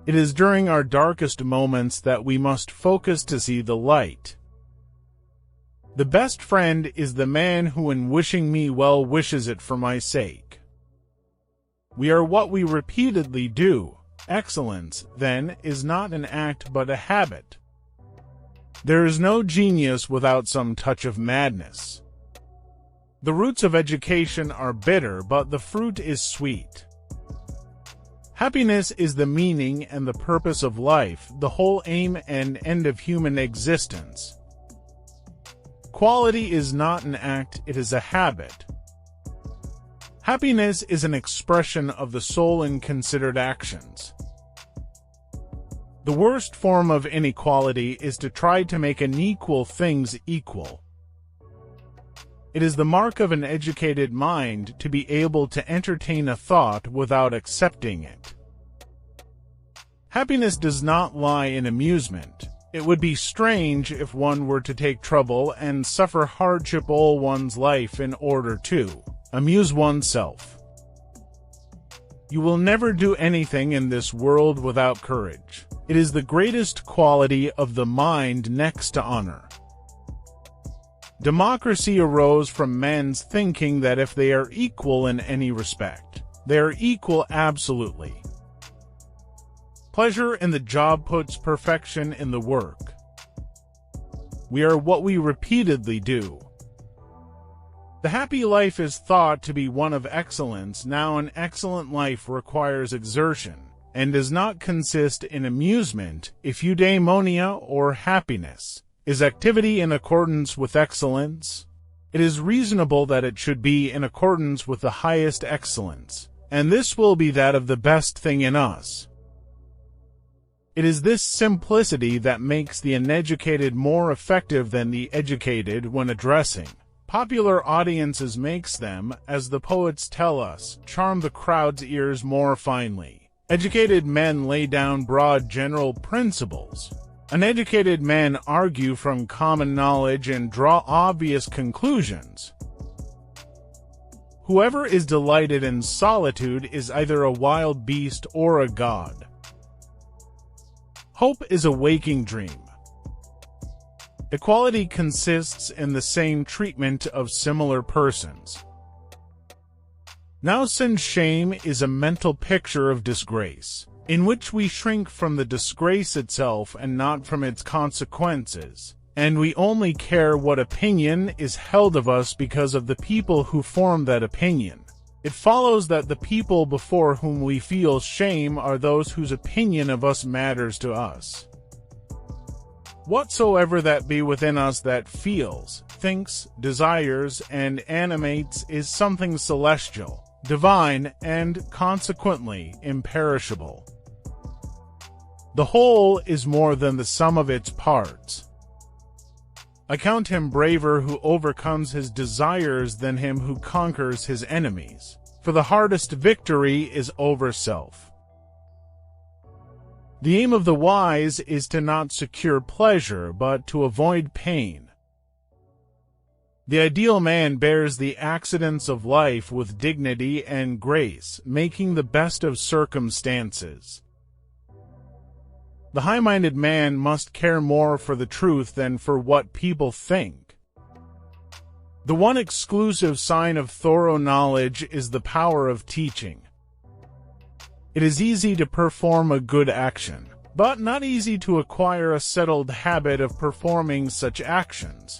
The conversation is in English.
It is during our darkest moments that we must focus to see the light. The best friend is the man who in wishing me well wishes it for my sake. We are what we repeatedly do. Excellence, then, is not an act but a habit. There is no genius without some touch of madness. The roots of education are bitter, but the fruit is sweet. Happiness is the meaning and the purpose of life, the whole aim and end of human existence. Quality is not an act, it is a habit. Happiness is an expression of the soul in considered actions. The worst form of inequality is to try to make unequal things equal. It is the mark of an educated mind to be able to entertain a thought without accepting it. Happiness does not lie in amusement. It would be strange if one were to take trouble and suffer hardship all one's life in order to amuse oneself. You will never do anything in this world without courage. It is the greatest quality of the mind next to honor. Democracy arose from men's thinking that if they are equal in any respect, they are equal absolutely. Pleasure in the job puts perfection in the work. We are what we repeatedly do. The happy life is thought to be one of excellence. Now an excellent life requires exertion, and does not consist in amusement, eudaimonia, or happiness. Is activity in accordance with excellence? It is reasonable that it should be in accordance with the highest excellence, and this will be that of the best thing in us. It is this simplicity that makes the uneducated more effective than the educated when addressing popular audiences, makes them, as the poets tell us, charm the crowd's ears more finely. Educated men lay down broad general principles. Uneducated men argue from common knowledge and draw obvious conclusions. Whoever is delighted in solitude is either a wild beast or a god. Hope is a waking dream. Equality consists in the same treatment of similar persons. Now since shame is a mental picture of disgrace, in which we shrink from the disgrace itself and not from its consequences, and we only care what opinion is held of us because of the people who form that opinion, it follows that the people before whom we feel shame are those whose opinion of us matters to us. Whatsoever that be within us that feels, thinks, desires, and animates is something celestial, divine, and, consequently, imperishable. The whole is more than the sum of its parts. I count him braver who overcomes his desires than him who conquers his enemies, for the hardest victory is over self. The aim of the wise is to not secure pleasure, but to avoid pain. The ideal man bears the accidents of life with dignity and grace, making the best of circumstances. The high-minded man must care more for the truth than for what people think. The one exclusive sign of thorough knowledge is the power of teaching. It is easy to perform a good action, but not easy to acquire a settled habit of performing such actions.